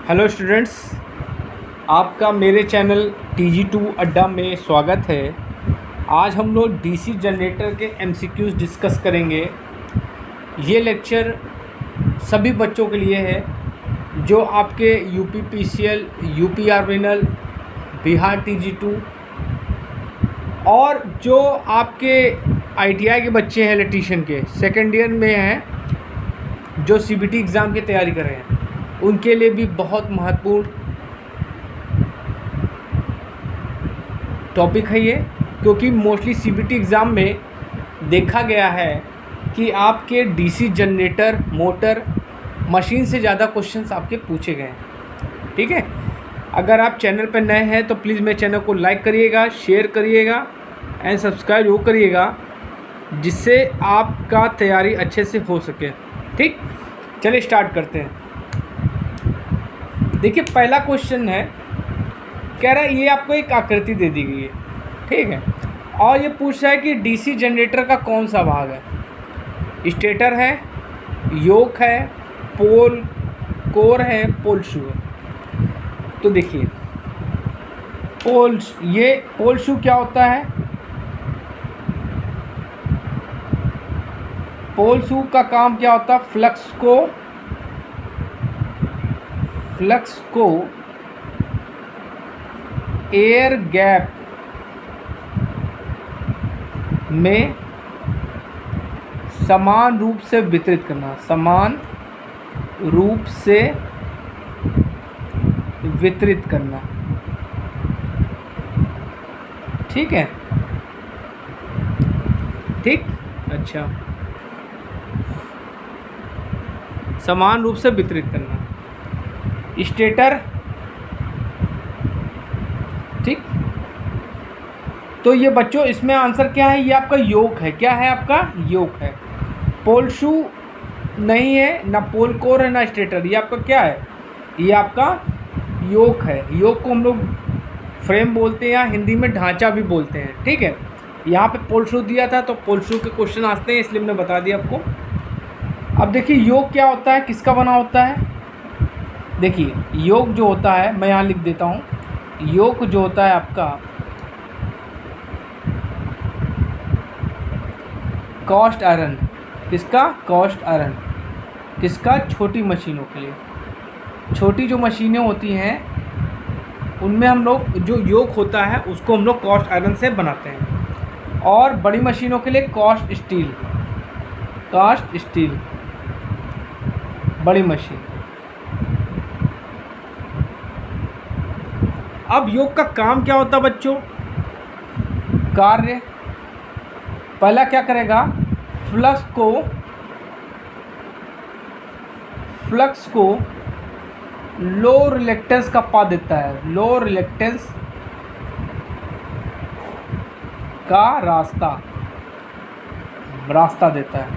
Hello students, आपका मेरे channel TG2 अड्डा में स्वागत है। आज हम लोग डीसी जनरेटर के MCQs डिस्कस करेंगे। ये लेक्चर सभी बच्चों के लिए है जो आपके यूपी PCL, यूपी आर्मिनल, बिहार TG2 और जो आपके ITI के बच्चे हैं इलेक्ट्रीशियन के सेकेंड ईयर में हैं, जो CBT एग्ज़ाम की तैयारी कर रहे हैं, उनके लिए भी बहुत महत्वपूर्ण टॉपिक है ये। क्योंकि मोस्टली CBT एग्ज़ाम में देखा गया है कि आपके DC जनरेटर, मोटर, मशीन से ज़्यादा क्वेश्चंस आपके पूछे गए हैं। ठीक है, अगर आप चैनल पर नए हैं तो प्लीज़ मेरे चैनल को लाइक करिएगा, शेयर करिएगा एंड सब्सक्राइब वो करिएगा, जिससे आपका तैयारी अच्छे से हो सके। ठीक, चलिए स्टार्ट करते हैं। देखिए, पहला क्वेश्चन है, कह रहा है ये आपको एक आकृति दे दी गई है, ठीक है, और ये पूछ रहा है कि डीसी जनरेटर का कौन सा भाग है। स्टेटर है, योक है, पोल कोर है, पोल शू है। तो देखिए, पोल शू क्या होता है? पोल शू का काम क्या होता है? फ्लक्स को एयर गैप में समान रूप से वितरित करना, समान रूप से वितरित करना। ठीक है, ठीक, अच्छा, समान रूप से वितरित करना। स्टेटर, ठीक। तो ये बच्चों इसमें आंसर क्या है? ये आपका योक है। क्या है? आपका योक है। पोल शू नहीं है, ना पोल कोर है, ना स्टेटर। ये आपका क्या है? ये आपका योक है। योक को हम लोग फ्रेम बोलते हैं या हिंदी में ढांचा भी बोलते हैं। ठीक है, यहाँ पे पोल शू दिया था तो पोल शू के क्वेश्चन आते हैं, इसलिए मैंने बता दिया आपको। अब देखिए, योक क्या होता है, किसका बना होता है? देखिए, योक जो होता है, मैं यहाँ लिख देता हूँ। योक जो होता है आपका कास्ट आयरन, किसका? Cast iron. किसका? छोटी मशीनों के लिए। छोटी जो मशीनें होती हैं उनमें हम लोग जो योक होता है उसको हम लोग कास्ट आयरन से बनाते हैं, और बड़ी मशीनों के लिए कास्ट स्टील, बड़ी मशीन। अब योक का काम क्या होता है बच्चों? कार्य पहला क्या करेगा? फ्लक्स को लो रिलेक्टेंस का पा देता है, लो रिलेक्टेंस का रास्ता देता है।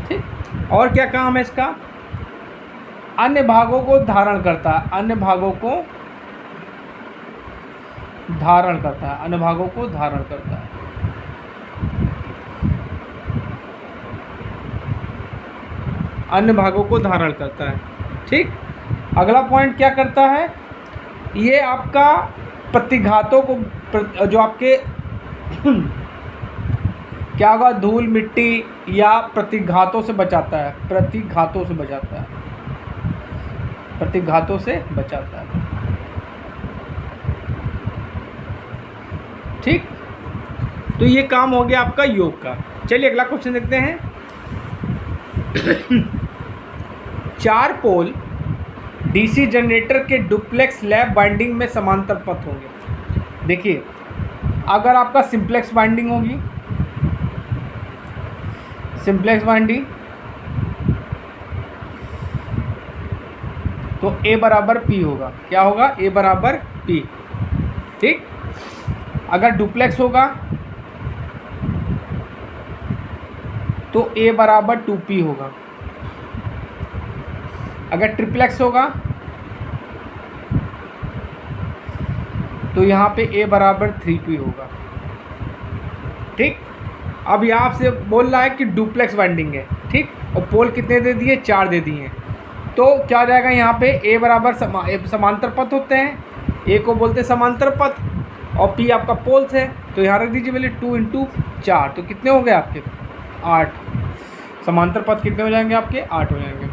ठीक, और क्या काम है इसका? अन्य भागों को धारण करता है, अन्य भागों को धारण करता है, अन्य भागों को धारण करता है। अन्य भागों को धारण करता है। ठीक, अगला पॉइंट क्या करता है? ये आपका प्रतिघातों को, जो आपके क्या होगा, धूल मिट्टी या प्रतिघातों से बचाता है, प्रतिघातों से बचाता है। ठीक, तो ये काम हो गया आपका योग का। चलिए अगला क्वेश्चन देखते हैं। 4 पोल डीसी जनरेटर के डुप्लेक्स लैप बाइंडिंग में समांतर पथ होंगे। देखिए, अगर आपका सिंप्लेक्स बाइंडिंग होगी, सिंप्लेक्स बाइंडिंग, तो A बराबर P होगा। क्या होगा? A बराबर P। ठीक, अगर डुप्लेक्स होगा तो A बराबर 2P होगा। अगर ट्रिप्लेक्स होगा तो यहाँ पे A बराबर 3P होगा। ठीक, अब यहाँ से बोल रहा है कि डुप्लेक्स वाइंडिंग है, ठीक। और पोल कितने दे दिए, 4 दे दिए हैं। तो क्या हो जाएगा यहाँ पे, ए बराबर समांतर पथ होते हैं, ए को बोलते हैं समांतर पथ, और पी आपका पोल्स है। तो यहाँ रख दीजिए पहले 2 × 4, तो कितने हो गए आपके 8। समांतर पथ कितने हो जाएंगे आपके, 8 हो जाएंगे।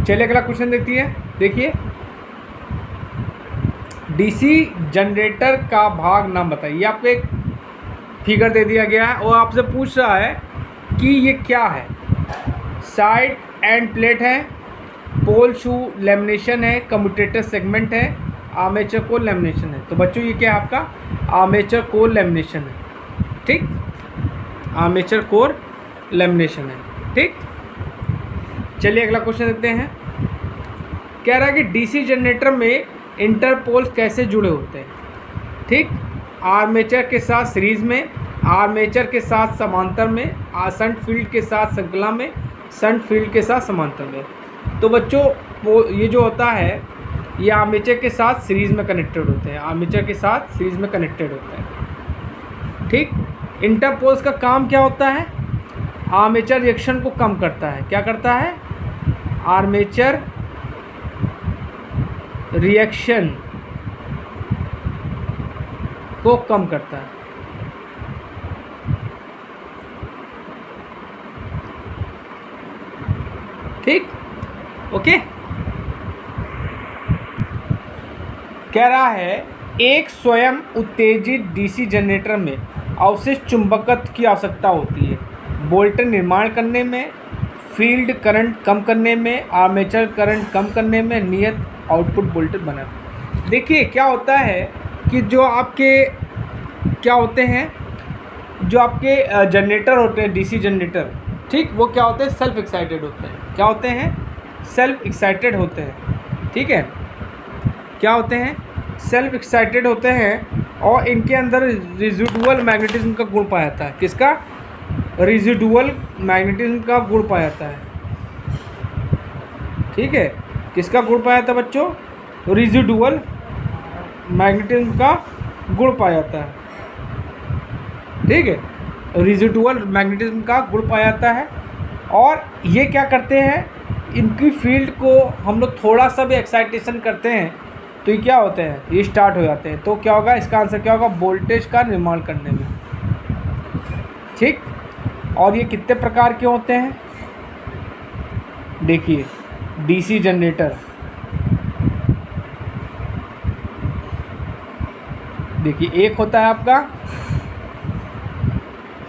चलिए अगला क्वेश्चन देखती है। देखिए, डीसी जनरेटर का भाग नाम बताइए। आपको एक फिगर दे दिया गया है और आपसे पूछ रहा है कि ये क्या है। साइड एंड प्लेट है, पोल शू लेमिनेशन है, कम्यूटेटर सेगमेंट है, आर्मेचर कोर लेमिनेशन है। तो बच्चों ये क्या है आपका, आर्मेचर कोर लेमिनेशन है। ठीक, आर्मेचर कोर लेमिनेशन है। ठीक, चलिए अगला क्वेश्चन देखते हैं। कह रहा है कि डीसी जनरेटर में इंटरपोल्स कैसे जुड़े होते हैं। ठीक, आर्मेचर के साथ सीरीज में, आर्मेचर के साथ समांतर में, शंट फील्ड के साथ श्रृंखला में, शंट फील्ड के साथ समांतर में। तो बच्चों वो ये जो होता है ये आर्मेचर के साथ सीरीज में कनेक्टेड होते हैं, आर्मेचर के साथ सीरीज में कनेक्टेड होते हैं। ठीक, इंटरपोल्स का काम क्या होता है, आर्मेचर रिएक्शन को कम करता है। क्या करता है, आर्मेचर रिएक्शन को कम करता है। ठीक, ओके। कह रहा है एक स्वयं उत्तेजित डीसी जनरेटर में अवशिष्ट चुंबकत्व की आवश्यकता होती है, बोल्टन निर्माण करने में, फील्ड करंट कम करने में, आर्मेचर करंट कम करने में, नियत आउटपुट वोल्टेज बना। देखिए क्या होता है कि जो आपके क्या होते हैं, जो आपके जनरेटर होते हैं डीसी जनरेटर, ठीक, वो क्या होते हैं, सेल्फ एक्साइटेड होते हैं। क्या होते हैं, सेल्फ एक्साइटेड होते हैं। ठीक है, क्या होते हैं, सेल्फ एक्साइटेड होते हैं, और इनके अंदर रेजिडुअल मैग्नेटिज्म का गुण पाया जाता है। किसका, रेजिडुअल मैग्नेटिज्म का गुण पाया जाता है। ठीक है, किसका गुण पाया जाता है बच्चों, रेजिडुअल मैग्नेटिज्म का गुण पाया जाता है। ठीक है, रेजिडुअल मैग्नेटिज्म का गुण पाया जाता है। और ये क्या करते हैं, इनकी फील्ड को हम लोग थोड़ा सा भी एक्साइटेशन करते हैं तो ये क्या होते हैं, ये स्टार्ट हो जाते हैं। तो क्या होगा, इसका आंसर क्या होगा, वोल्टेज का निर्माण करने में। ठीक, और ये कितने प्रकार के होते हैं, देखिए डीसी जनरेटर, देखिए एक होता है आपका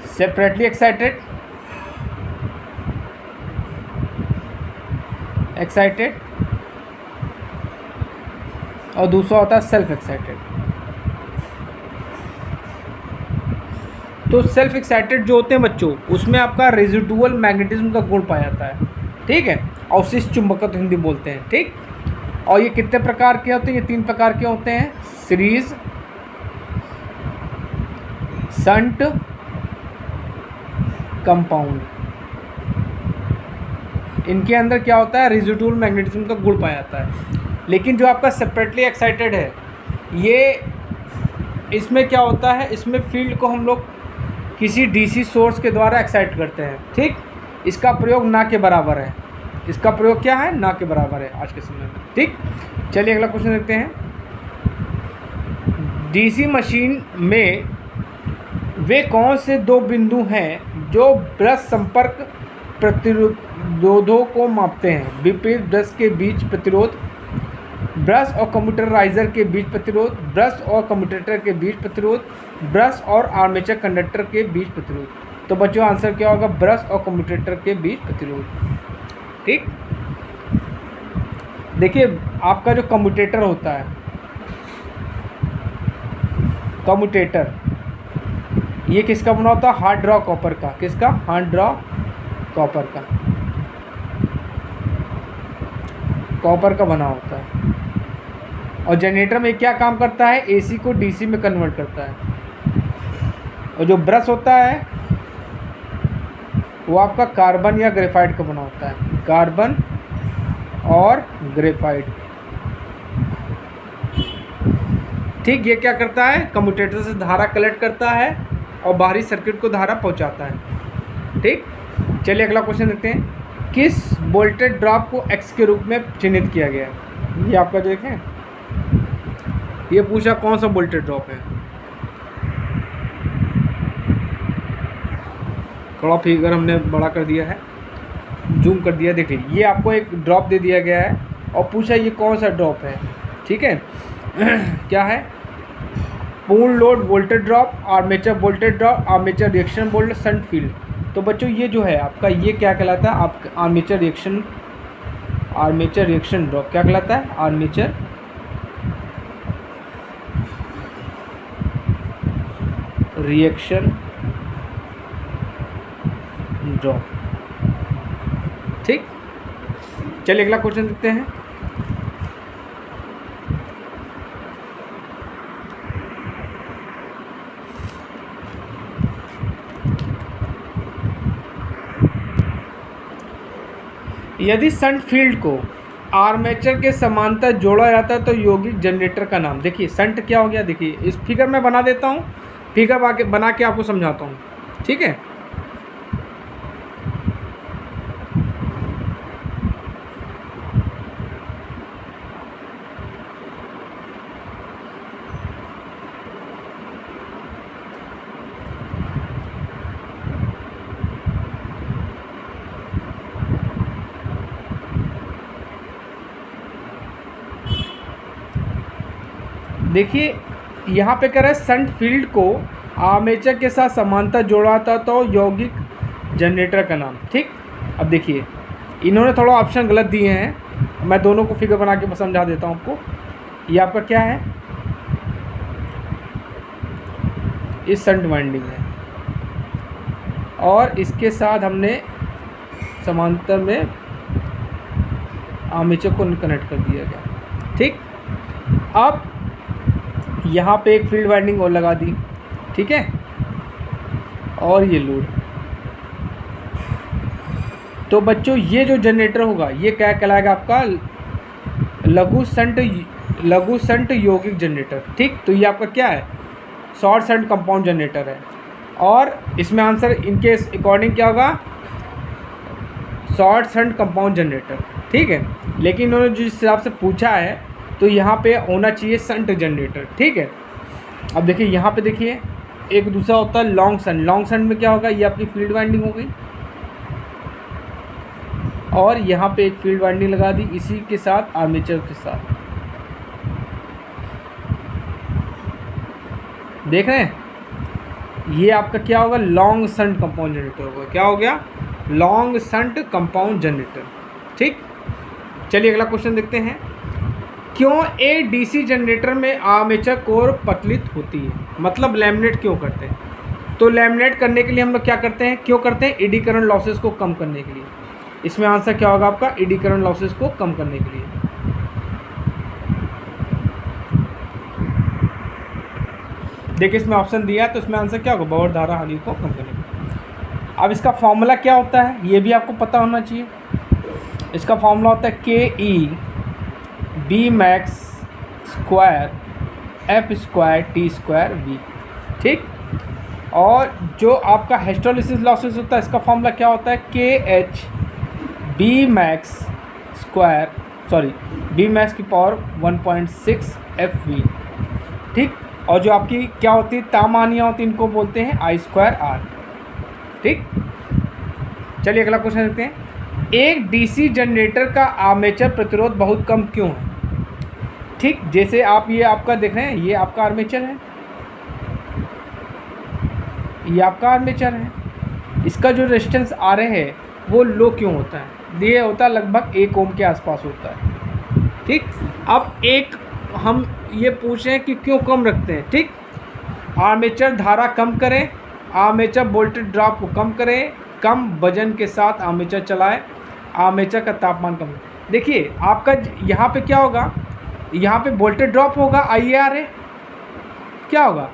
सेपरेटली एक्साइटेड, और दूसरा होता है सेल्फ एक्साइटेड। तो सेल्फ एक्साइटेड जो होते हैं बच्चों, उसमें आपका रेजिडुअल मैग्नेटिज्म का गुण पाया जाता है। ठीक है, अवशिष्ट चुंबकत्व हिंदी बोलते हैं। ठीक, और ये कितने प्रकार के होते हैं, ये 3 प्रकार के होते हैं, सीरीज, शंट, कंपाउंड। इनके अंदर क्या होता है, रेजिडुअल मैग्नेटिज्म का गुण पाया जाता है। लेकिन जो आपका सेपरेटली एक्साइटेड है, ये इसमें क्या होता है, इसमें फील्ड को हम लोग किसी डीसी सोर्स के द्वारा एक्साइट करते हैं। ठीक, इसका प्रयोग ना के बराबर है, इसका प्रयोग क्या है, ना के बराबर है आज के समय में। ठीक, चलिए अगला क्वेश्चन देखते हैं। डीसी मशीन में वे कौन से 2 बिंदु हैं जो ब्रश संपर्क प्रतिरोधों को मापते हैं। विपरीत ब्रश के बीच प्रतिरोध, ब्रश और कम्यूटेराइजर के बीच प्रतिरोध, ब्रश और कम्यूटेटर के बीच प्रतिरोध, ब्रश और आर्मेचर कंडक्टर के बीच प्रतिरोध। तो बच्चों आंसर क्या होगा, ब्रश और कम्यूटेटर के बीच प्रतिरोध। ठीक, देखिए आपका जो कम्यूटेटर होता है, कम्यूटेटर ये किसका बना होता है, हार्ड ड्रॉ कॉपर का। किसका, हार्ड ड्रॉ कॉपर का, कॉपर का बना होता है। और जनरेटर में क्या काम करता है, एसी को डीसी में कन्वर्ट करता है। और जो ब्रश होता है वो आपका कार्बन या ग्रेफाइट का बना होता है, कार्बन और ग्रेफाइट। ठीक, ये क्या करता है, कम्यूटेटर से धारा कलेक्ट करता है और बाहरी सर्किट को धारा पहुंचाता है। ठीक, चलिए अगला क्वेश्चन देखते हैं। किस वोल्टेज ड्रॉप को एक्स के रूप में चिन्हित किया गया है? ये आपका देखें, ये पूछा कौन सा वोल्टेज ड्रॉप है। थोड़ा फिगर हमने बड़ा कर दिया है, जूम कर दिया। देखिए ये आपको एक ड्रॉप दे दिया गया है और पूछा ये कौन सा ड्रॉप है। ठीक है क्या है? पूर्ण load voltage drop, armature voltage drop, armature reaction voltage, shunt field. तो बच्चों ये जो है आपका, ये क्या कहलाता है? आपका आर्मेचर रिएक्शन ड्रॉप क्या कहलाता है? Armature reaction drop. ठीक, चलिए अगला क्वेश्चन देखते हैं। यदि शंट फील्ड को आर्मेचर के समांतर जोड़ा जाता है तो यौगिक जनरेटर का नाम। देखिए शंट क्या हो गया, देखिए इस फिगर में बना देता हूँ, फिगर बना के आपको समझाता हूँ। ठीक है, देखिए यहाँ पे कह रहा है शंट फील्ड को आर्मेचर के साथ समांतर जोड़ा था तो यौगिक जनरेटर का नाम। ठीक, अब देखिए इन्होंने थोड़ा ऑप्शन गलत दिए हैं, मैं दोनों को फिगर बना के समझा देता हूँ आपको। ये आपका क्या है? इस शंट वाइंडिंग है और इसके साथ हमने समांतर में आर्मेचर को कनेक्ट कर दिया गया। ठीक, अब यहाँ पे एक फील्ड वाइंडिंग और लगा दी। ठीक है, और ये लोड। तो बच्चों ये जो जनरेटर होगा ये क्या कहलाएगा? आपका लघु शंट यौगिक जनरेटर। ठीक, तो ये आपका क्या है? शॉर्ट शंट कंपाउंड जनरेटर है। और इसमें आंसर इनके अकॉर्डिंग क्या होगा? Short shunt compound generator. ठीक है, लेकिन इन्होंने जिस हिसाब से पूछा है तो यहाँ पे होना चाहिए शंट जनरेटर। ठीक है, अब देखिए यहाँ पे देखिए एक दूसरा होता है लॉन्ग शंट। लॉन्ग शंट में क्या होगा? ये आपकी फील्ड वाइंडिंग हो गई और यहाँ पे एक फील्ड वाइंडिंग लगा दी इसी के साथ आर्मेचर के साथ। देख रहे हैं, ये आपका क्या होगा? लॉन्ग शंट कंपाउंड जनरेटर होगा। क्या हो गया? Long shunt compound generator. ठीक, चलिए अगला क्वेश्चन देखते हैं। क्यों ए डीसी जनरेटर में आर्मेचर कोर पतलित होती है? मतलब लैमिनेट क्यों करते हैं? तो लैमिनेट करने के लिए हम लोग क्या करते हैं? क्यों करते हैं? एडी करंट लॉसेस को कम करने के लिए। इसमें आंसर क्या होगा आपका? एडी करंट लॉसेस को कम करने के लिए। देखिए इसमें ऑप्शन दिया है तो इसमें आंसर क्या होगा? बवड़ धारा हानि को कम करने के लिए। अब इसका फॉर्मूला क्या होता है ये भी आपको पता होना चाहिए। इसका फॉर्मूला होता है K B max square F square T square V. ठीक, और जो आपका हिस्टोलिसिस लॉसेस होता है इसका फॉर्मूला क्या होता है? के एच बी मैक्स की पावर 1.6 एफ वी। ठीक, और जो आपकी क्या होती है तामानियाँ होती हैं इनको बोलते हैं आई स्क्वायर आर। ठीक, चलिए अगला क्वेश्चन देखते हैं। एक डीसी जनरेटर का आर्मेचर प्रतिरोध बहुत कम क्यों है? ठीक, जैसे आप ये आपका देख रहे हैं, ये आपका आर्मेचर है, ये आपका आर्मेचर है, इसका जो रेजिस्टेंस आ रहे हैं वो लो क्यों होता है? ये होता है लगभग 1 ओम के आसपास होता है। ठीक, अब एक हम ये पूछ रहे हैं कि क्यों कम रखते हैं। ठीक, आर्मेचर धारा कम करें, आर्मेचर वोल्टेज ड्रॉप को कम करें, कम वजन के साथ आर्मेचर चलाएं, आर्मेचर का तापमान कम। देखिए आपका यहाँ पे क्या होगा? यहाँ पे वोल्टेज ड्रॉप होगा, IARA क्या होगा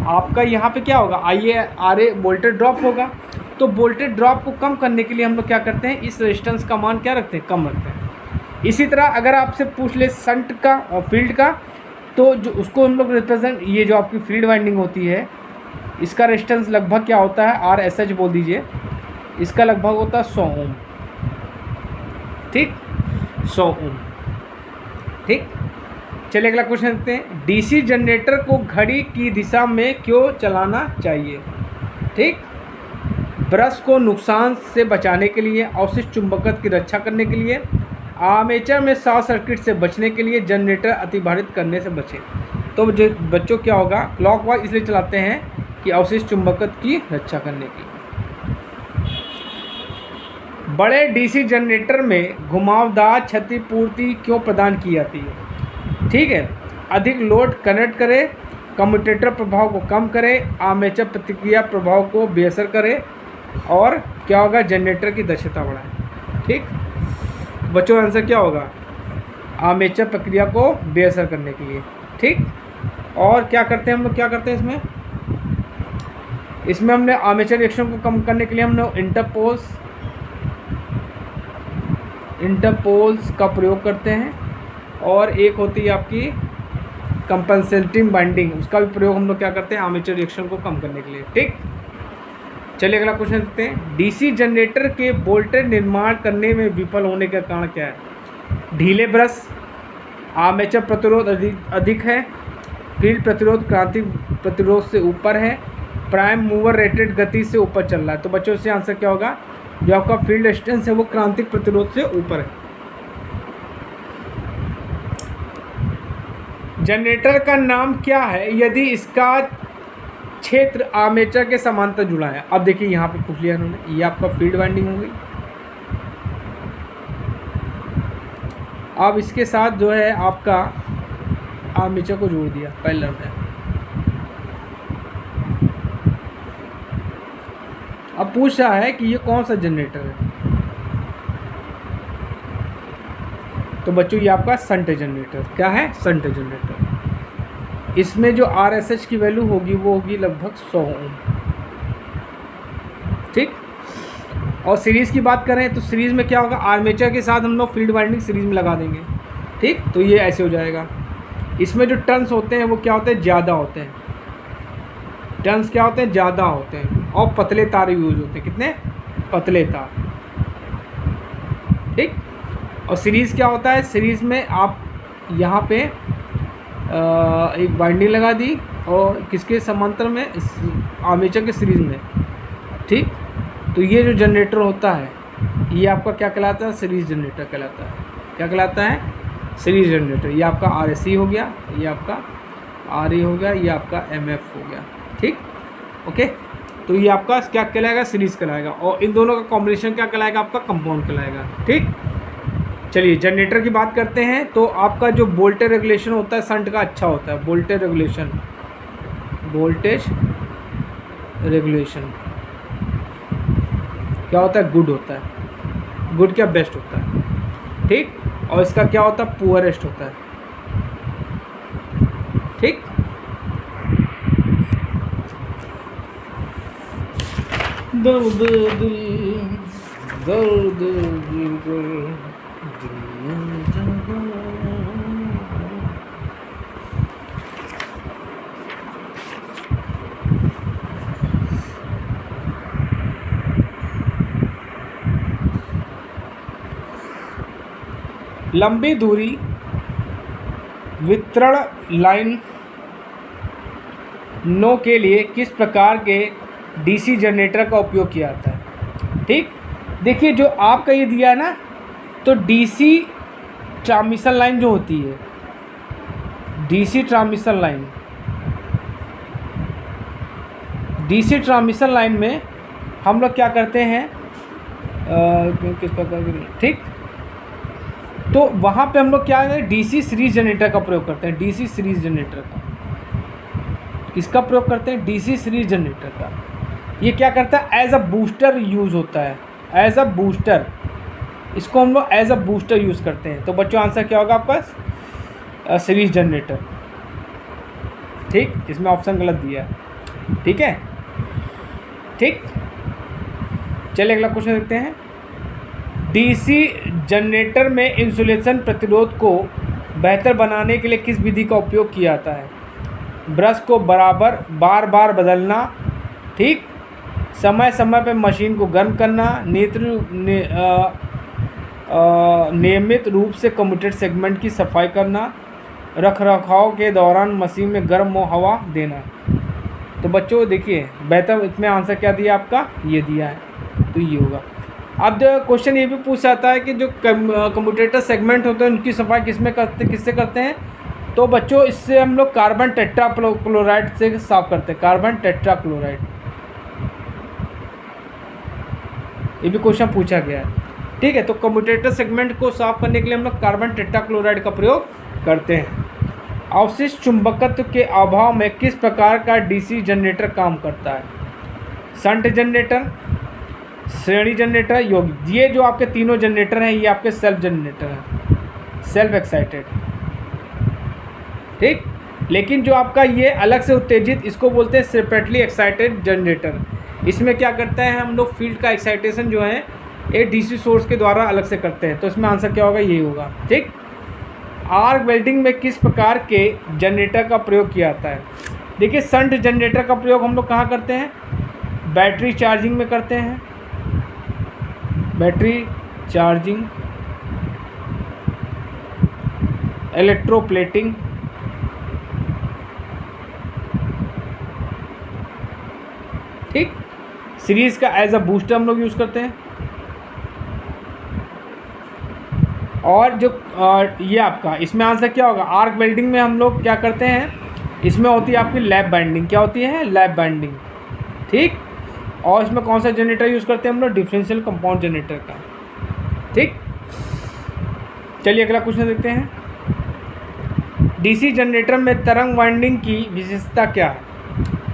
आपका? यहाँ पे क्या होगा? IARA वोल्टेज ड्रॉप होगा। तो वोल्टेज ड्रॉप को कम करने के लिए हम लोग क्या करते हैं? इस रेजिस्टेंस का मान क्या रखते हैं? कम रखते हैं। इसी तरह अगर आपसे पूछ ले शंट का और फील्ड का, तो जो उसको हम लोग रिप्रेजेंट, ये जो आपकी फील्ड वाइंडिंग होती है इसका रेजिस्टेंस लगभग क्या होता है? RSH बोल दीजिए। इसका लगभग होता है 100 ओम। ठीक, 100 ओम। ठीक, चलिए अगला क्वेश्चन देखते हैं। डीसी जनरेटर को घड़ी की दिशा में क्यों चलाना चाहिए? ठीक, ब्रश को नुकसान से बचाने के लिए, अवशिष्ट चुंबकत्व की रक्षा करने के लिए, आर्मेचर में शॉर्ट सर्किट से बचने के लिए, जनरेटर अतिभारित करने से बचे। तो जो बच्चों क्या होगा, क्लॉकवाइज इसलिए चलाते हैं कि अवशिष्ट चुंबकत्व की रक्षा करने के लिए। बड़े डीसी जनरेटर में घुमावदार क्षतिपूर्ति क्यों प्रदान की जाती है? ठीक है, अधिक लोड कनेक्ट करे, कम्यूटेटर प्रभाव को कम करे, आर्मेचर प्रतिक्रिया प्रभाव को बेअसर करे, और क्या होगा, जनरेटर की दक्षता बढ़ाए। ठीक, बच्चों आंसर क्या होगा, आर्मेचर प्रक्रिया को बेअसर करने के लिए। ठीक, और क्या करते हैं हम लोग, क्या करते हैं इसमें हमने आर्मेचर रिएक्शन को कम करने के लिए हमने इंटरपोल्स का प्रयोग करते हैं, और एक होती है आपकी कंपनसेटिंग बाइंडिंग, उसका भी प्रयोग हम लोग क्या करते हैं आर्मेचर रिएक्शन को कम करने के लिए। ठीक, चलिए अगला क्वेश्चन देखते हैं। डीसी जनरेटर के वोल्टेज निर्माण करने में विफल होने का कारण क्या है? ढीले ब्रश, आर्मेचर प्रतिरोध अधिक है, फील्ड प्रतिरोध क्रांतिक प्रतिरोध से ऊपर है, प्राइम मूवर रेटेड गति से ऊपर चल रहा है। तो बच्चों से आंसर क्या होगा, जो आपका फील्ड रेजिस्टेंस है वो क्रांतिक प्रतिरोध से ऊपर है। जनरेटर का नाम क्या है यदि इसका क्षेत्र आर्मेचर के समांतर जुड़ा है? अब देखिए यहाँ पे पूछ लिया उन्होंने, ये आपका फील्ड वाइंडिंग हो गई। अब इसके साथ जो है आपका आर्मेचर को जोड़ दिया पैरेलल में। अब पूछ रहा है कि ये कौन सा जनरेटर है? तो बच्चों ये आपका शंट जनरेटर। क्या है? Shunt generator. इसमें जो RSH की वैल्यू होगी वो होगी लगभग 100 ओम। ठीक, और सीरीज़ की बात करें तो सीरीज़ में क्या होगा, आर्मेचर के साथ हम लोग फील्ड वाइंडिंग सीरीज़ में लगा देंगे। ठीक, तो ये ऐसे हो जाएगा। इसमें जो टर्न्स होते हैं वो क्या होते हैं, ज़्यादा होते हैं। टर्न्स क्या होते हैं, ज़्यादा होते हैं, और पतले तार यूज़ होते हैं। कितने? पतले तार। ठीक, और सीरीज़ क्या होता है, सीरीज़ में आप यहाँ पे एक वाइंडिंग लगा दी, और किसके समांतर में, आर्मेचर के सीरीज़ में। ठीक, तो ये जो जनरेटर होता है ये आपका क्या कहलाता है, सीरीज़ जनरेटर कहलाता है। क्या कहलाता है? Series generator. ये आपका RSC हो गया, ये आपका RA हो गया, ये आपका MF हो गया। ठीक, ओके, तो ये आपका क्या कहलाएगा, सीरीज़ कहलाएगा, और इन दोनों का कॉम्बिनेशन क्या कहलाएगा, आपका कंपाउंड कहलाएगा। ठीक, चलिए जनरेटर की बात करते हैं। तो आपका जो वोल्टेज रेगुलेशन होता है शंट का अच्छा होता है। वोल्टेज रेगुलेशन क्या होता है, गुड होता है। गुड क्या, बेस्ट होता है। ठीक, और इसका क्या होता है, पुअरेस्ट होता है। ठीक, दर्द दिल दर्द दिल लंबी दूरी वितरण लाइन नो के लिए किस प्रकार के डीसी जनरेटर का उपयोग किया जाता है? ठीक, देखिए जो आपका ये दिया है ना, तो डीसी ट्रांसमिशन लाइन जो होती है, डीसी ट्रांसमिशन लाइन में हम लोग क्या करते हैं, किस प्रकार के, ठीक, तो वहाँ पे हम लोग क्या है, डीसी सीरीज जनरेटर का प्रयोग करते हैं। डीसी सीरीज जनरेटर का किसका प्रयोग करते हैं, डीसी सीरीज जनरेटर का। ये क्या करता है, एज अ बूस्टर यूज़ होता है, एज अ बूस्टर। इसको हम लोग एज अ बूस्टर यूज़ करते हैं। तो बच्चों आंसर क्या होगा आपका, सीरीज जनरेटर। ठीक, इसमें ऑप्शन गलत दिया है। ठीक है, ठीक, चलिए अगला क्वेश्चन देखते हैं। डीसी जनरेटर में इंसुलेशन प्रतिरोध को बेहतर बनाने के लिए किस विधि का उपयोग किया जाता है? ब्रश को बार बार बदलना, ठीक, समय समय पर मशीन को गर्म करना, नियमित रूप से कम्यूटेटर सेगमेंट की सफाई करना, रखरखाव के दौरान मशीन में गर्म हवा देना। तो बच्चों देखिए बेहतर इसमें आंसर क्या दिया आपका, ये दिया है, तो ये होगा। अब जो क्वेश्चन ये भी पूछ जाता है कि जो कम्यूटेटर सेगमेंट होते हैं उनकी सफाई किससे करते हैं, तो बच्चों इससे हम लोग कार्बन टेट्राक्लोराइड से साफ करते हैं, कार्बन टेट्राक्लोराइड। ये भी क्वेश्चन पूछा गया है, ठीक है। तो कम्यूटेटर सेगमेंट को साफ करने के लिए हम लोग कार्बन टेट्राक्लोराइड का प्रयोग करते हैं। अवशिष्ट चुंबकत्व के अभाव में किस प्रकार का डीसी जनरेटर काम करता है, शंट जनरेटर, श्रेणी जनरेटर, योग। ये जो आपके तीनों जनरेटर हैं ये आपके सेल्फ जनरेटर हैं, सेल्फ एक्साइटेड, ठीक। लेकिन जो आपका ये अलग से उत्तेजित, इसको बोलते हैं सेपरेटली एक्साइटेड जनरेटर। इसमें क्या करते हैं हम लोग, फील्ड का एक्साइटेशन जो है एक डीसी सोर्स के द्वारा अलग से करते हैं। तो इसमें आंसर क्या होगा, ये होगा, ठीक। आर्क वेल्डिंग में किस प्रकार के जनरेटर का प्रयोग किया जाता है। देखिए शंट जनरेटर का प्रयोग हम लोग कहाँ करते हैं, बैटरी चार्जिंग में करते हैं, बैटरी चार्जिंग, इलेक्ट्रोप्लेटिंग, ठीक। सीरीज का एज अ बूस्टर हम लोग यूज़ करते हैं। और जो ये आपका इसमें आंसर क्या होगा, आर्क वेल्डिंग में हम लोग क्या करते हैं, इसमें होती है आपकी लैप बाइंडिंग। क्या होती है, लैप बाइंडिंग, ठीक। और इसमें कौन सा जनरेटर यूज़ करते हैं हम लोग, डिफरेंशियल कंपाउंड जनरेटर का, ठीक। चलिए अगला क्वेश्चन देखते हैं। डीसी जनरेटर में तरंग वाइंडिंग की विशेषता क्या है।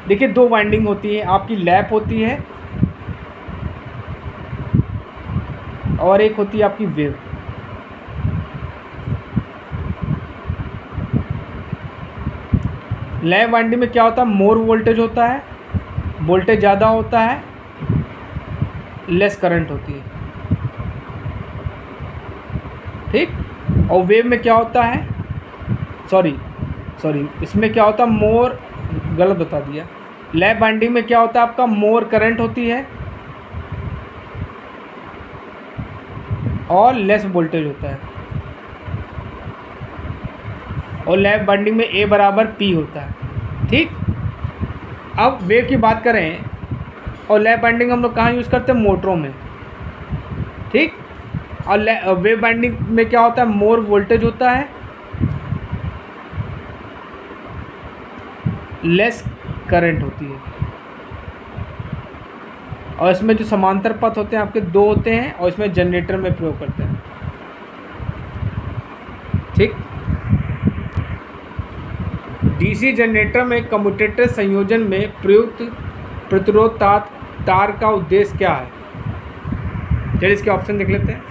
देखिए दो वाइंडिंग होती है, आपकी लैप होती है और एक होती है आपकी वेव। लैप वाइंडिंग में क्या होता है, मोर वोल्टेज होता है, वोल्टेज ज़्यादा होता है, लेस करंट होती है, ठीक। और वेव में क्या होता है, सॉरी इसमें क्या होता है, मोर, गलत बता दिया। लैप बाइंडिंग में क्या होता है आपका, मोर करंट होती है और लेस वोल्टेज होता है। और लैप बाइंडिंग में A बराबर P होता है, ठीक। अब वेव की बात करें, और लैप बाइंडिंग हम लोग कहाँ यूज़ करते हैं, मोटरों में, ठीक। और वेव बाइंडिंग में क्या होता है, मोर वोल्टेज होता है, लेस करंट होती है। और इसमें जो समांतर पथ होते हैं आपके दो होते हैं, और इसमें जनरेटर में प्रयोग करते हैं, ठीक। डीसी जनरेटर में कम्यूटेटर संयोजन में प्रयुक्त प्रतिरोध तार का उद्देश्य क्या है। चलिए इसके ऑप्शन देख लेते हैं।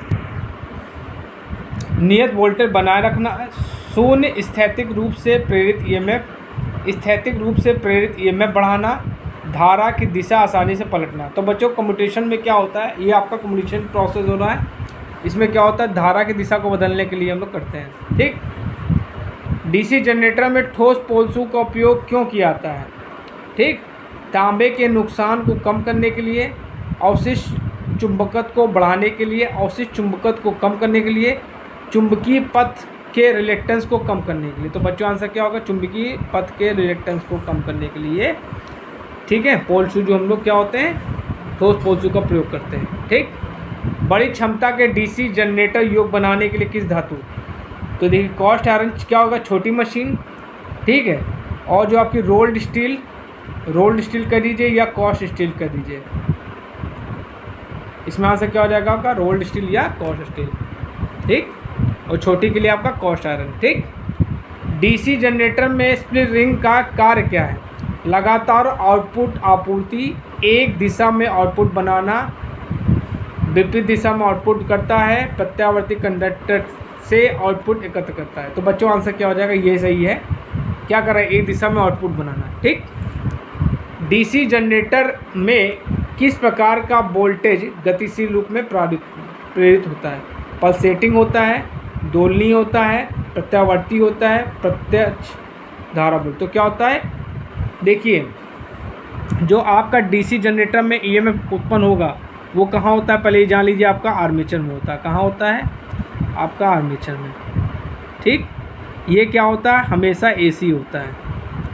नियत वोल्टेज बनाए रखना, शून्य स्थैतिक रूप से प्रेरित ईएमएफ, स्थैतिक रूप से प्रेरित ईएमएफ बढ़ाना, धारा की दिशा आसानी से पलटना। तो बच्चों कम्यूटेशन में क्या होता है, ये आपका कम्यूटेशन प्रोसेस हो रहा है, इसमें क्या होता है, धारा की दिशा को बदलने के लिए हम लोग करते हैं, ठीक। डीसी जनरेटर में ठोस पोलशू का उपयोग क्यों किया जाता है, ठीक। तांबे के नुकसान को कम करने के लिए, अवशिष्ट चुंबकत्व को बढ़ाने के लिए, अवशिष्ट चुंबकत्व को कम करने के लिए, चुंबकीय पथ के रिलेक्टेंस को कम करने के लिए। तो बच्चों आंसर क्या होगा, चुंबकीय पथ के रिलेक्टेंस को कम करने के लिए, ठीक है। पोलशू जो हम लोग क्या होते हैं, ठोस पोलशू का प्रयोग करते हैं, ठीक। बड़ी क्षमता के डीसी जनरेटर योग बनाने के लिए किस धातु, तो देखिए कास्ट आयरन क्या होगा, छोटी मशीन, ठीक है। और जो आपकी रोल्ड स्टील कर दीजिए या कास्ट स्टील कर दीजिए, इसमें आंसर क्या हो जाएगा आपका, रोल्ड स्टील या कास्ट स्टील, ठीक। और छोटी के लिए आपका कास्ट आयरन, ठीक। डीसी जनरेटर में स्प्लिट रिंग का कार्य क्या है, लगातार आउटपुट आपूर्ति, एक दिशा में आउटपुट बनाना, विपरीत दिशा में आउटपुट करता है, प्रत्यावर्ती कंडक्टर से आउटपुट एकत्र करता है। तो बच्चों आंसर क्या हो जाएगा, ये सही है, क्या कर रहा है, एक दिशा में आउटपुट बनाना, ठीक। डीसी जनरेटर में किस प्रकार का वोल्टेज गतिशील रूप में प्रेरित होता है, पल्सेटिंग होता है, दोलनीय होता है, प्रत्यावर्ती होता है, प्रत्यक्ष धारा वोल्ट। तो क्या होता है, देखिए जो आपका डीसी जनरेटर में ईएमएफ उत्पन्न होगा वो कहाँ होता है, पहले ये जान लीजिए, आपका आर्मेचर में होता है। कहाँ होता है, आपका आर्मेचर में। ठीक, ये क्या होता है, हमेशा एसी होता है।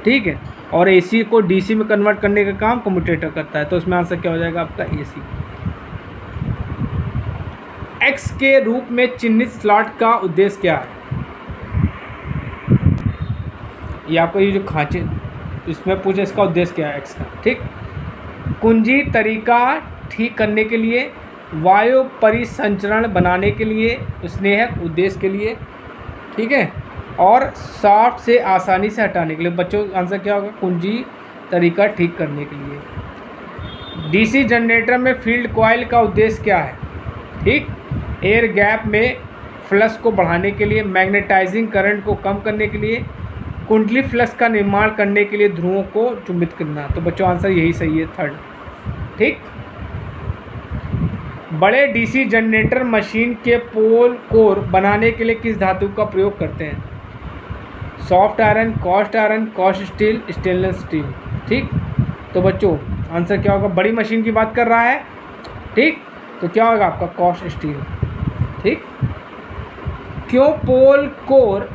ठीक है, और एसी को डीसी में कन्वर्ट करने का काम कम्यूटेटर करता है। तो इसमें आंसर क्या हो जाएगा आपका, एसी। एक्स के रूप में चिन्हित स्लॉट का उद्देश्य क्या है? ये आपको ये जो खांचे इसमें पूछे, इसका उद्देश्य क्या है एक्स का। ठीक, कुंजी तरीका ठीक करने के लिए, वायु परिसंचरण बनाने के लिए, स्नेहक उद्देश्य के लिए, ठीक है, और शाफ्ट से आसानी से हटाने के लिए। बच्चों आंसर क्या होगा, कुंजी तरीका ठीक करने के लिए। डीसी जनरेटर में फील्ड कॉइल का उद्देश्य क्या है? ठीक, एयर गैप में फ्लक्स को बढ़ाने के लिए, मैग्नेटाइजिंग करंट को कम करने के लिए, कुंडली फ्लक्स का निर्माण करने के लिए, ध्रुवों को चुंबित करना। तो बच्चों आंसर यही सही है, थर्ड। ठीक, बड़े डीसी जनरेटर मशीन के पोल कोर बनाने के लिए किस धातु का प्रयोग करते हैं? Soft iron, cost steel, stainless steel. ठीक, तो बच्चों आंसर क्या होगा, बड़ी मशीन की बात कर रहा है। ठीक, तो क्या होगा आपका, कॉस्ट स्टील। ठीक, क्यों पोल कोर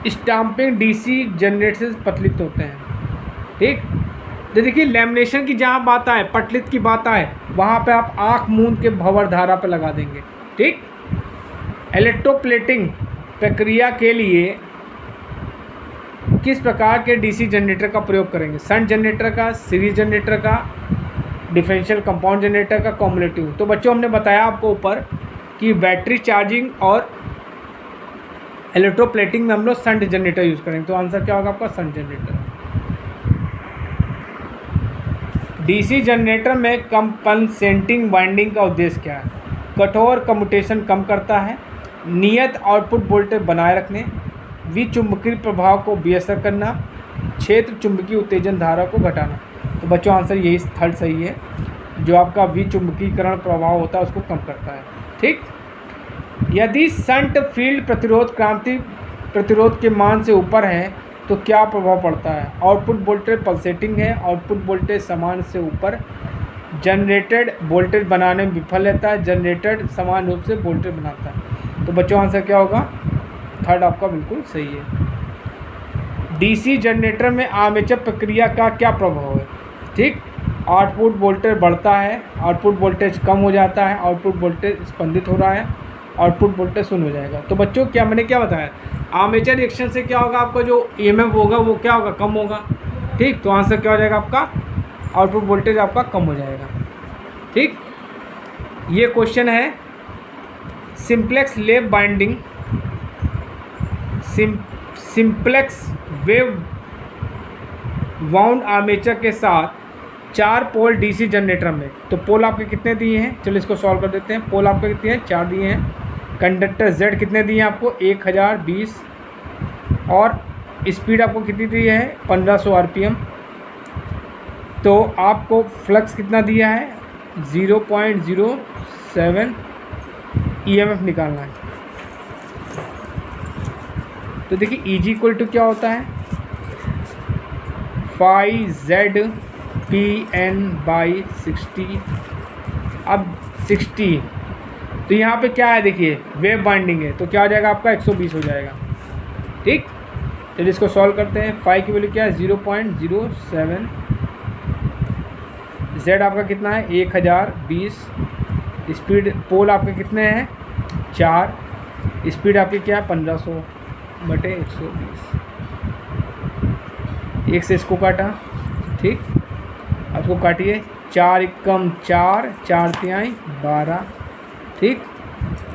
स्टाम्पिंग डीसी जनरेटर से पतलित होते हैं? ठीक, तो देखिए लैमिनेशन की जहाँ बात आए, पटलित की बात आए, वहाँ पे आप आँख मूंद के भंवर धारा पे लगा देंगे। ठीक, इलेक्ट्रोप्लेटिंग प्रक्रिया के लिए किस प्रकार के डीसी जनरेटर का प्रयोग करेंगे? शंट जनरेटर का, सीरीज जनरेटर का, डिफरेंशियल कंपाउंड जनरेटर का, कॉम्युलेटिव। तो बच्चों हमने बताया आपको ऊपर कि बैटरी चार्जिंग और इलेक्ट्रोप्लेटिंग में हम लोग शंट जनरेटर यूज़ करेंगे। तो आंसर क्या होगा आपका, शंट जनरेटर। डीसी जनरेटर में कंपनसेटिंग वाइंडिंग का उद्देश्य क्या है? कठोर कम्यूटेशन कम करता है, नियत आउटपुट वोल्टेज बनाए रखने, विचुंबकीय प्रभाव को बेअसर करना, क्षेत्र चुंबकीय उत्तेजन धारा को घटाना। तो बच्चों आंसर यही थर्ड सही है, जो आपका विचुंबकीकरण प्रभाव होता है उसको कम करता है। ठीक, यदि शंट फील्ड प्रतिरोध क्रांति प्रतिरोध के मान से ऊपर है तो क्या प्रभाव पड़ता है? आउटपुट वोल्टेज पल्सेटिंग है, आउटपुट वोल्टेज समान से ऊपर, जनरेटेड वोल्टेज बनाने में विफल रहता है, जनरेटेड समान रूप से वोल्टेज बनाता है। तो बच्चों आंसर क्या होगा, थर्ड आपका बिल्कुल सही है। डीसी जनरेटर में आर्मेचर प्रक्रिया का क्या प्रभाव है? ठीक, आउटपुट वोल्टेज बढ़ता है, आउटपुट वोल्टेज कम हो जाता है, आउटपुट वोल्टेज स्पंदित हो रहा है, आउटपुट वोल्टेज शून्य हो जाएगा। तो बच्चों क्या मैंने क्या बताया, आर्मेचर रिएक्शन से क्या होगा, आपका जो ईएमएफ होगा वो क्या होगा, कम होगा। ठीक, तो आंसर क्या हो जाएगा आपका, आउटपुट वोल्टेज आपका कम हो जाएगा। ठीक, ये क्वेश्चन है सिंप्लेक्स लेव binding, simplex wave wound armature के साथ 4 पोल डीसी जनरेटर में। तो पोल आपके कितने दिए हैं, चलो इसको सॉल्व कर देते हैं। पोल आपके कितने हैं, 4 दिए हैं। कंडक्टर Z कितने दिए हैं आपको, 1020, और स्पीड आपको कितनी दी है, 1500 RPM। तो आपको फ्लक्स कितना दिया है, 0.07 EMF निकालना है। तो देखिए Eg इक्वल टू क्या होता है, 5ZPN/60। अब 60, तो यहाँ पे क्या है, देखिए वेव बाइंडिंग है, तो क्या हो जाएगा आपका, 120 हो जाएगा। ठीक, चलिए इसको सॉल्व करते हैं। 5 की वैल्यू क्या है, 0.07। Z आपका कितना है, 1020। स्पीड पोल आपके कितने हैं, 4। स्पीड आपकी क्या है, 1500/120। एक से इसको काटा। ठीक, अब इसको काटिए, 4 एकम 4, 4 तिहाई 12। ठीक,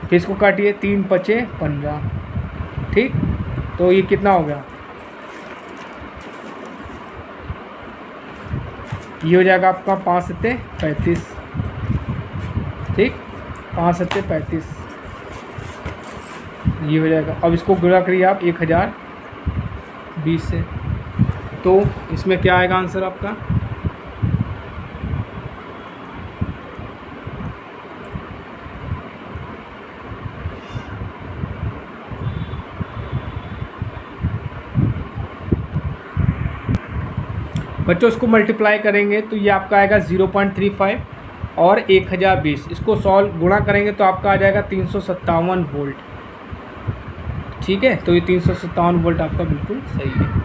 फिर इसको काटिए, 3 पचे 15। ठीक, तो ये कितना हो गया, ये हो जाएगा आपका 5 सत्ते 35। ठीक, 5 सत्ते 35 ये हो जाएगा। अब इसको गुणा करिए आप 1020 से, तो इसमें क्या आएगा आंसर आपका, बच्चों इसको मल्टीप्लाई करेंगे तो ये आपका आएगा 0.35 और 1020, इसको सॉल्व गुणा करेंगे तो आपका आ जाएगा 357 वोल्ट। ठीक है, तो ये 357 वोल्ट आपका बिल्कुल सही है।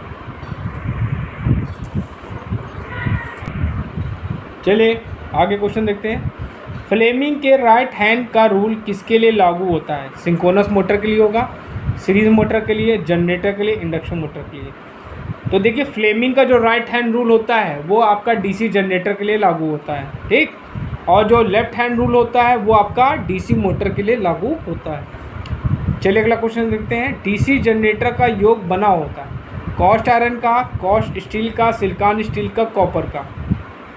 चलिए आगे क्वेश्चन देखते हैं। फ्लेमिंग के राइट हैंड का रूल किसके लिए लागू होता है? सिंक्रोनस मोटर के लिए होगा, सीरीज मोटर के लिए, जनरेटर के लिए, इंडक्शन मोटर के लिए। तो देखिए फ्लेमिंग का जो राइट हैंड रूल होता है वो आपका डीसी जनरेटर के लिए लागू होता है, ठीक। और जो लेफ्ट हैंड रूल होता है वो आपका डीसी मोटर के लिए लागू होता है। चलिए अगला क्वेश्चन देखते हैं। डीसी जनरेटर का योग बना होता है कॉस्ट आयरन का, कॉस्ट स्टील का, सिलिकॉन स्टील का, कॉपर का।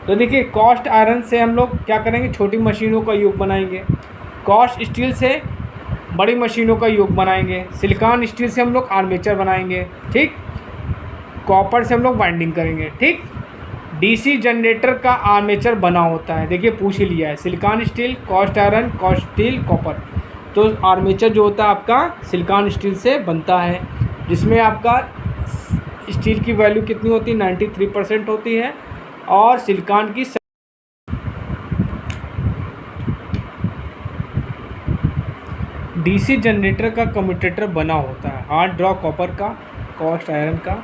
तो देखिए कॉस्ट आयरन से हम लोग क्या करेंगे, छोटी मशीनों का योग बनाएंगे। कॉस्ट स्टील से बड़ी मशीनों का योग बनाएंगे। सिलिकॉन स्टील से हम लोग आर्मेचर बनाएंगे, ठीक। कॉपर से हम लोग वाइंडिंग करेंगे, ठीक। डीसी जनरेटर का आर्मेचर बना होता है, देखिए पूछ ही लिया है, silicon steel, cost iron, cost steel, copper. तो आर्मेचर जो होता है आपका सिलिकॉन स्टील से बनता है, जिसमें आपका स्टील की वैल्यू कितनी होती है, 93% होती है, और सिलिकॉन की डीसी जनरेटर का कम्यूटेटर बना होता है हार्ड ड्रॉ कॉपर का, कॉस्ट आयरन का,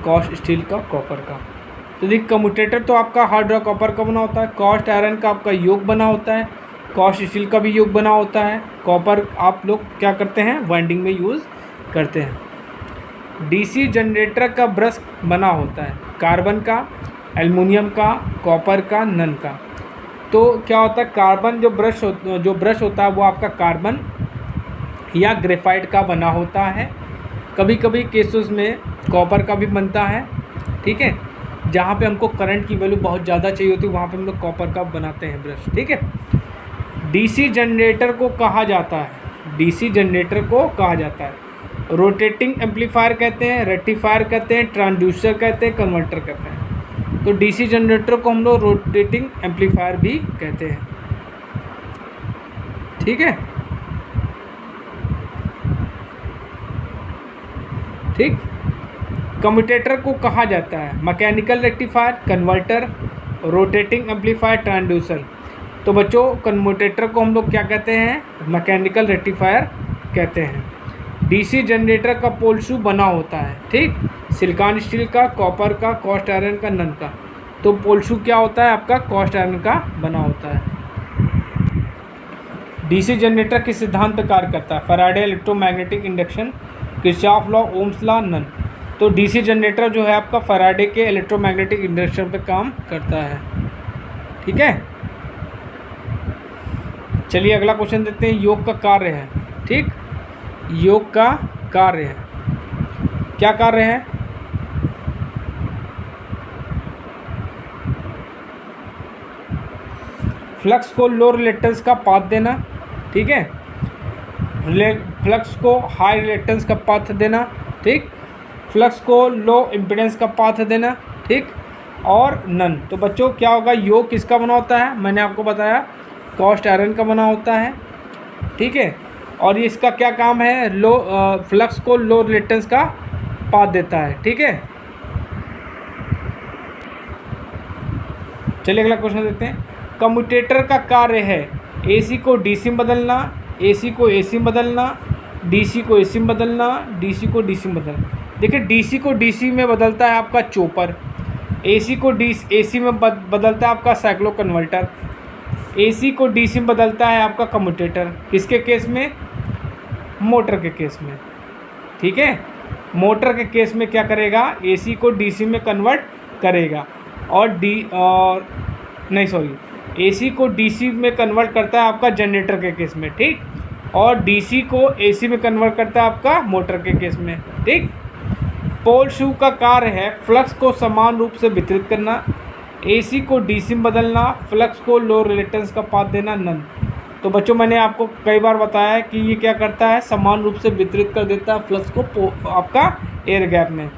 कॉस्ट स्टील का, कॉपर का। तो देखिए कम्यूटेटर तो आपका हार्ड ड्रॉ कॉपर का बना होता है, कॉस्ट आयरन का आपका योग बना होता है, कॉस्ट स्टील का भी योग बना होता है, कॉपर आप लोग क्या करते हैं वाइंडिंग में यूज़ करते हैं। डीसी जनरेटर का ब्रश बना होता है कार्बन का, एल्युमिनियम का, कॉपर का, नन का। तो क्या होता है, कार्बन जो ब्रश होता है वो आपका कार्बन या ग्रेफाइट का बना होता है। कभी कभी केसेस में कॉपर का भी बनता है, ठीक है। जहाँ पे हमको करंट की वैल्यू बहुत ज़्यादा चाहिए होती है वहाँ पे हम लोग कॉपर का बनाते हैं ब्रश, ठीक है। डीसी जनरेटर को कहा जाता है, डीसी जनरेटर को कहा जाता है रोटेटिंग एम्पलीफायर कहते हैं, रेक्टिफायर कहते हैं, ट्रांसड्यूसर कहते हैं, कन्वर्टर कहते हैं। तो डीसी जनरेटर को हम लोग रोटेटिंग एम्पलीफायर भी कहते हैं, ठीक है, ठीक। कम्यूटेटर को कहा जाता है mechanical rectifier, converter, rotating amplifier, transducer. तो बच्चों कम्यूटेटर को हम लोग क्या कहते हैं, मैकेनिकल रेक्टिफायर कहते हैं। डीसी जनरेटर का पोल शू बना होता है, ठीक, सिलिकॉन स्टील का, कॉपर का, कॉस्ट आयरन का, नन का। तो पोल शू क्या होता है आपका कॉस्ट आयरन का बना होता है। डीसी जनरेटर किस सिद्धांत पर कार्य करता है, Faraday electromagnetic induction, Kirchhoff law, Ohm's law, none. तो डीसी जनरेटर जो है आपका फैराडे के इलेक्ट्रोमैग्नेटिक इंडक्शन पे काम करता है, ठीक है। चलिए अगला क्वेश्चन देखते हैं। योग का कार्य है, ठीक, योग का कार्य है, क्या कार्य है, फ्लक्स को लो रिलेक्टेंस का पाथ देना, ठीक है, फ्लक्स को हाई रिलेक्टेंस का पाथ देना, ठीक, फ्लक्स को लो इम्पीडेंस का पाथ देना, ठीक, और नन। तो बच्चों क्या होगा, योग किसका बना होता है, मैंने आपको बताया कॉस्ट आयरन का बना होता है, ठीक है। और ये इसका क्या काम है, फ्लक्स को लो रिलेक्टेंस का पाथ देता है, ठीक है। चलिए अगला क्वेश्चन देखते हैं। कम्यूटेटर का कार्य है एसी को डीसी में बदलना, एसी को एसी में बदलना, डीसी को एसी में बदलना, डीसी को डीसी में बदलना। देखिए डीसी को डीसी में बदलता है आपका चॉपर, एसी को एसी में बदलता है आपका साइक्लो कन्वर्टर, एसी को डीसी में बदलता है आपका कम्यूटेटर। किसके केस में, मोटर के केस में, ठीक है। मोटर के केस में क्या करेगा, एसी को डीसी में कन्वर्ट करेगा, और एसी को डीसी में कन्वर्ट करता है आपका जनरेटर के केस में, ठीक, और डीसी को एसी में कन्वर्ट करता है आपका मोटर के केस में, ठीक। पोल शू का कार्य है फ्लक्स को समान रूप से वितरित करना, एसी को डीसी में बदलना, फ्लक्स को लो रिलेक्टेंस का पाथ देना, नन। तो बच्चों मैंने आपको कई बार बताया है कि ये क्या करता है, समान रूप से वितरित कर देता है फ्लक्स को आपका एयर गैप में।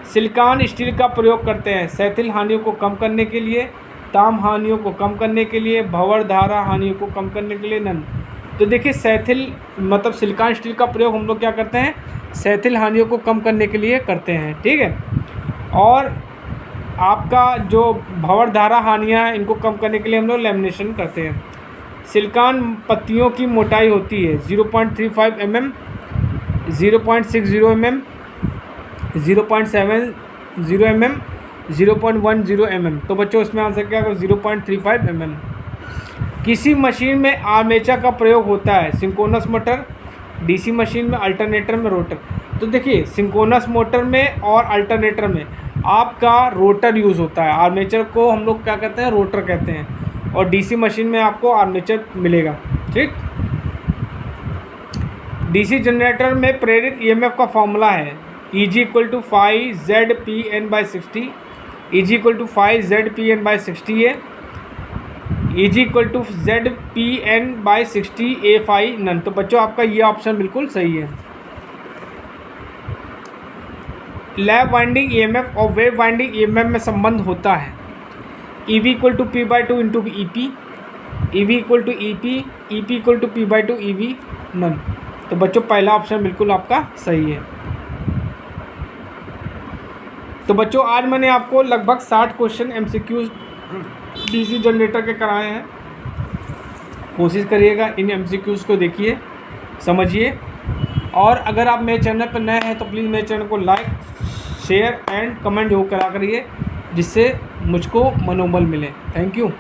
सिलिकॉन स्टील का प्रयोग करते हैं सैथिल हानियों को कम करने के लिए, ताम हानियों को कम करने के लिए, भंवर धारा हानियों को कम करने के लिए, नन। तो देखिए सैथिल मतलब सिलिकॉन स्टील का प्रयोग हम लोग क्या करते हैं, सैथिल हानियों को कम करने के लिए करते हैं, ठीक है। और आपका जो भंवर धारा हानियाँ हैं इनको कम करने के लिए हम लोग लैमिनेशन करते हैं। सिलिकॉन पत्तियों की मोटाई होती है 0.35 mm, 0.60 mm, 0.70 mm, 0.10 mm। तो बच्चों इसमें आंसर क्या होगा? 0.35 mm। किसी मशीन में आर्मेचर का प्रयोग होता है? सिंक्रोनस मोटर, डीसी मशीन में, अल्टरनेटर में, रोटर। तो देखिए सिंक्रोनस मोटर में और अल्टरनेटर में आपका रोटर यूज़ होता है। आर्मेचर को हम लोग क्या कहते हैं? रोटर कहते हैं। और डीसी मशीन में आपको आर्मेचर मिलेगा। ठीक। डीसी जनरेटर में प्रेरित ईएमएफ का फॉर्मूला है Eg = 5ZPN/60। Eg = 5ZPN/60 है। Eg = ZPN/60 A phi none. तो बच्चों आपका ये ऑप्शन बिल्कुल सही है। लैप वाइंडिंग ईएमएफ और वेव वाइंडिंग ईएमएफ में संबंध होता है Ev = P/2 × EP, Ev = EP, EP = P/2 EV none. तो बच्चों पहला ऑप्शन बिल्कुल आपका सही है। तो बच्चों आज मैंने आपको लगभग 60 क्वेश्चन MCQs डीसी जनरेटर के कराए हैं। कोशिश करिएगा इन MCQs को देखिए, समझिए। और अगर आप मेरे चैनल पर नए हैं तो प्लीज़ मेरे चैनल को लाइक, शेयर एंड कमेंट जरूर करा करिए, जिससे मुझको मनोबल मिले। Thank you.